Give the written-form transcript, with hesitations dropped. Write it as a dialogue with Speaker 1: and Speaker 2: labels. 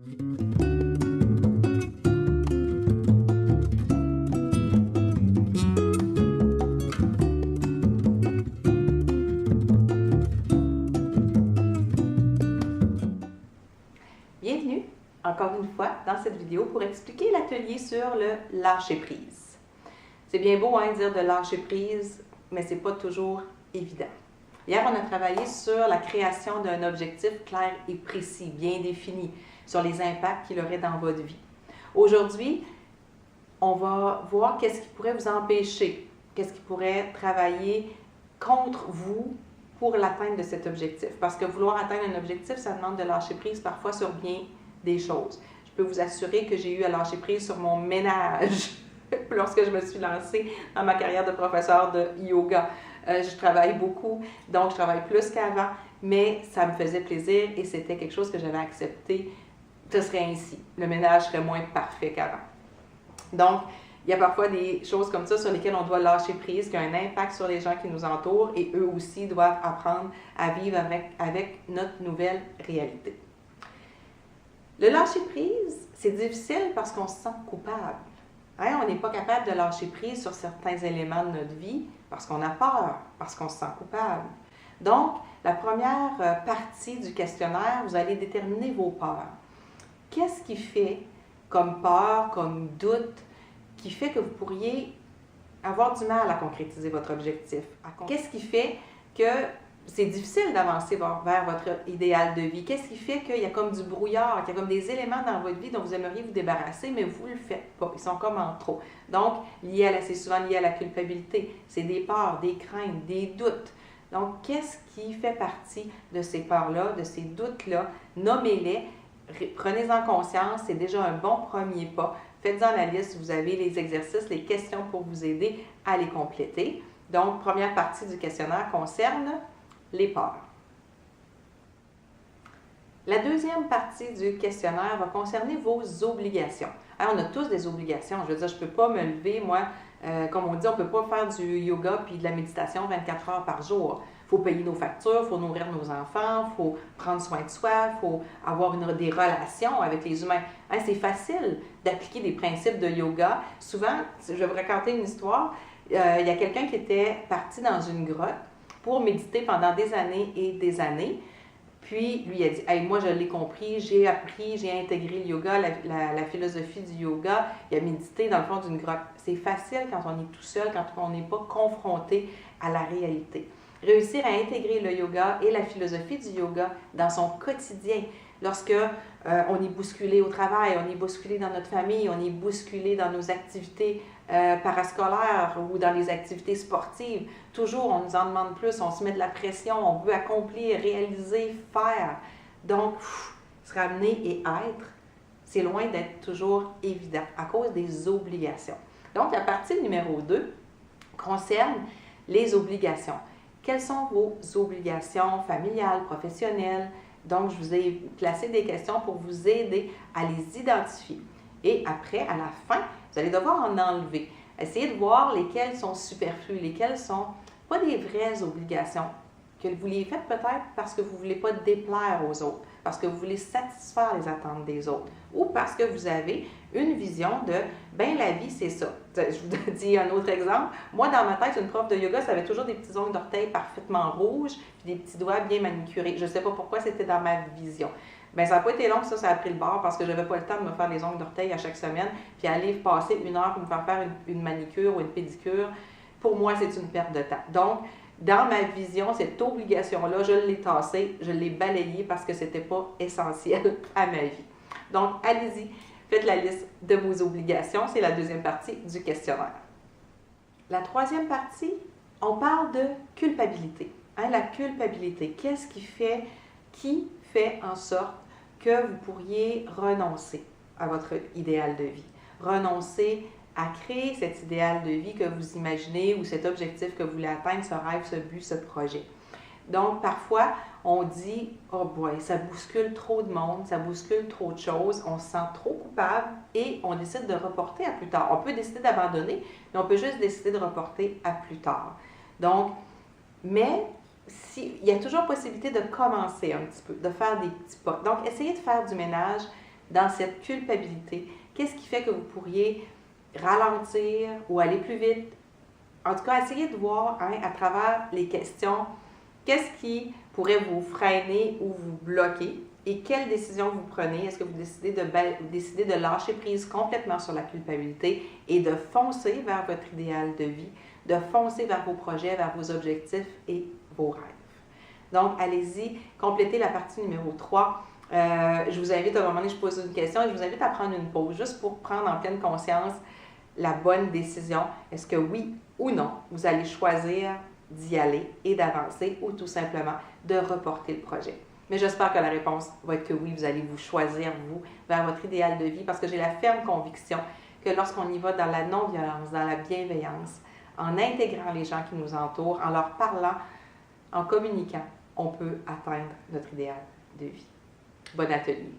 Speaker 1: Bienvenue, encore une fois, dans cette vidéo pour expliquer l'atelier sur le lâcher-prise. C'est bien beau de dire de lâcher-prise, mais ce n'est pas toujours évident. Hier, on a travaillé sur la création d'un objectif clair et précis, bien défini, sur les impacts qu'il aurait dans votre vie. Aujourd'hui, on va voir qu'est-ce qui pourrait vous empêcher, qu'est-ce qui pourrait travailler contre vous pour l'atteinte de cet objectif. Parce que vouloir atteindre un objectif, ça demande de lâcher prise parfois sur bien des choses. Je peux vous assurer que j'ai eu à lâcher prise sur mon ménage lorsque je me suis lancée dans ma carrière de professeur de yoga. Je travaille beaucoup, donc je travaille plus qu'avant, mais ça me faisait plaisir et c'était quelque chose que j'avais accepté. Ce serait ainsi. Le ménage serait moins parfait qu'avant. Donc, il y a parfois des choses comme ça sur lesquelles on doit lâcher prise, qui ont un impact sur les gens qui nous entourent et eux aussi doivent apprendre à vivre avec notre nouvelle réalité. Le lâcher prise, c'est difficile parce qu'on se sent coupable. On n'est pas capable de lâcher prise sur certains éléments de notre vie parce qu'on a peur, parce qu'on se sent coupable. Donc, la première partie du questionnaire, vous allez déterminer vos peurs. Qu'est-ce qui fait comme peur, comme doute, qui fait que vous pourriez avoir du mal à concrétiser votre objectif? Qu'est-ce qui fait que c'est difficile d'avancer vers votre idéal de vie? Qu'est-ce qui fait qu'il y a comme du brouillard, qu'il y a comme des éléments dans votre vie dont vous aimeriez vous débarrasser, mais vous ne le faites pas? Ils sont comme en trop. Donc, c'est souvent lié à la culpabilité. C'est des peurs, des craintes, des doutes. Donc, qu'est-ce qui fait partie de ces peurs-là, de ces doutes-là? Nommez-les, prenez-en conscience, c'est déjà un bon premier pas. Faites-en la liste, vous avez les exercices, les questions pour vous aider à les compléter. Donc, première partie du questionnaire concerne les peurs. La deuxième partie du questionnaire va concerner vos obligations. Alors, on a tous des obligations. Je veux dire, je ne peux pas me lever, moi, comme on dit, on ne peut pas faire du yoga puis de la méditation 24 heures par jour. Il faut payer nos factures, il faut nourrir nos enfants, il faut prendre soin de soi, il faut avoir des relations avec les humains. C'est facile d'appliquer des principes de yoga. Souvent, je vais vous raconter une histoire. Il y a quelqu'un qui était parti dans une grotte pour méditer pendant des années et des années. Puis, lui a dit, hey, moi, je l'ai compris, j'ai appris, j'ai intégré le yoga, la philosophie du yoga. Il a médité dans le fond d'une grotte. C'est facile quand on est tout seul, quand on n'est pas confronté à la réalité. Réussir à intégrer le yoga et la philosophie du yoga dans son quotidien. Lorsque on est bousculé au travail, on est bousculé dans notre famille, on est bousculé dans nos activités parascolaires ou dans les activités sportives, toujours on nous en demande plus, on se met de la pression, on veut accomplir, réaliser, faire. Donc, se ramener et être, c'est loin d'être toujours évident à cause des obligations. Donc, la partie numéro 2 concerne les obligations. Quelles sont vos obligations familiales, professionnelles? Donc, je vous ai placé des questions pour vous aider à les identifier. Et après, à la fin, vous allez devoir en enlever. Essayez de voir lesquelles sont superflues, lesquelles sont pas des vraies obligations, que vous les faites peut-être parce que vous ne voulez pas déplaire aux autres, parce que vous voulez satisfaire les attentes des autres, ou parce que vous avez une vision de « la vie, c'est ça ». Je vous dis un autre exemple. Moi, dans ma tête, une prof de yoga, ça avait toujours des petits ongles d'orteil parfaitement rouges, puis des petits doigts bien manicurés. Je ne sais pas pourquoi c'était dans ma vision. Ça n'a pas été long que ça a pris le bord parce que je n'avais pas le temps de me faire les ongles d'orteil à chaque semaine, puis aller passer 1 heure pour me faire une manicure ou une pédicure. Pour moi, c'est une perte de temps. Donc, dans ma vision, cette obligation-là, je l'ai tassée, je l'ai balayée parce que ce n'était pas essentiel à ma vie. Donc, allez-y, faites la liste de vos obligations. C'est la deuxième partie du questionnaire. La troisième partie, on parle de culpabilité. La culpabilité, qu'est-ce qui fait en sorte que vous pourriez renoncer à votre idéal de vie, renoncer à créer cet idéal de vie que vous imaginez ou cet objectif que vous voulez atteindre, ce rêve, ce but, ce projet. Donc, parfois, on dit « Oh boy, ça bouscule trop de monde, ça bouscule trop de choses, on se sent trop coupable et on décide de reporter à plus tard. » On peut décider d'abandonner, mais on peut juste décider de reporter à plus tard. Donc, mais il y a toujours possibilité de commencer un petit peu, de faire des petits pas. Donc, essayez de faire du ménage dans cette culpabilité? Qu'est-ce qui fait que vous pourriez ralentir ou aller plus vite? En tout cas, essayez de voir à travers les questions, qu'est-ce qui pourrait vous freiner ou vous bloquer et quelles décisions vous prenez. Est-ce que vous décidez de lâcher prise complètement sur la culpabilité et de foncer vers votre idéal de vie, de foncer vers vos projets, vers vos objectifs et vos rêves? Donc, allez-y, complétez la partie numéro 3. Je vous invite, à un moment donné, je pose une question et je vous invite à prendre une pause juste pour prendre en pleine conscience la bonne décision. Est-ce que oui ou non, vous allez choisir d'y aller et d'avancer ou tout simplement de reporter le projet? Mais j'espère que la réponse va être que oui, vous allez vous choisir, vous, vers votre idéal de vie parce que j'ai la ferme conviction que lorsqu'on y va dans la non-violence, dans la bienveillance, en intégrant les gens qui nous entourent, en leur parlant, en communiquant, on peut atteindre notre idéal de vie. Bon atelier!